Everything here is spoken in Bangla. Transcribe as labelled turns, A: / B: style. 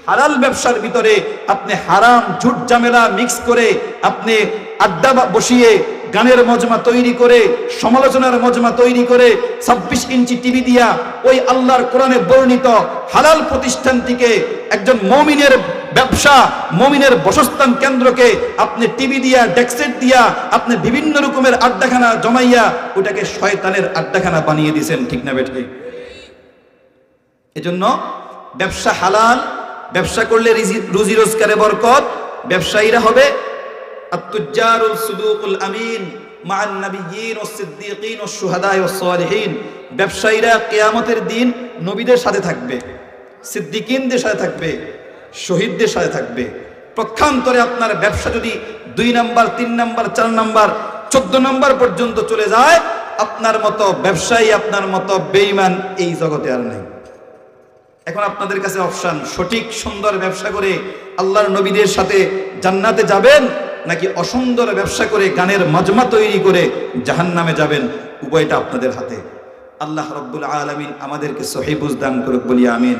A: হালাল ব্যবসার ভিতরে আপনি হারাম ঝুট ঝামেলা মিক্স করে আপনি আড্ডা বসিয়ে গানের মজমা তৈরি করে সমালোচনার মজমা তৈরি করে 26 ইঞ্চি টিভি দিয়া ওই আল্লাহর কোরআনে বর্ণিত হালাল প্রতিষ্ঠানটিকে একজন মুমিনের ব্যবসা মুমিনের বসস্থান কেন্দ্রকে আপনি টিভি দিয়া ডেস্কসেট দিয়া আপনি বিভিন্ন রকমের আড্ডাখানা জমাইয়া ওটাকে শয়তানের আড্ডাখানা বানিয়ে দিয়েছেন, ঠিক না বেঠিক? এজন্য ব্যবসা হালাল, ব্যবসা করলে রুজি রোজগারে বরকত। ব্যবসায়ীরা হবে আত-তুজ্জারুল সুদুকুল আমিন মা'আন নাবিয়্যিন ওয়াস সিদ্দীকিন ওয়াস শুহাদা ওয়াস সালিহিন। ব্যবসায়ীরা কিয়ামতের দিন নবীদের সাথে থাকবে, সিদ্দীকিনদের সাথে থাকবে, শহীদদের সাথে থাকবে। পক্ষান্তরে আপনার ব্যবসা যদি 2 নাম্বার 3 নাম্বার 4 নাম্বার 14 নাম্বার পর্যন্ত চলে যায়, আপনার মতো ব্যবসায়ী আপনার মতো বেঈমান এই জগতে আর নেই। এখন আপনাদের কাছে অপশন, সঠিক সুন্দর ব্যবসা করে আল্লাহর নবীদের সাথে জান্নাতে যাবেন নাকি অসুন্দর ব্যবসা করে গানের মজমা তৈরি করে জাহান্নামে যাবেন। উভয়টা আপনাদের হাতে। আল্লাহ রাব্বুল আলামিন আমাদেরকে সহিহ বুঝ দান করুক, বলি আমিন।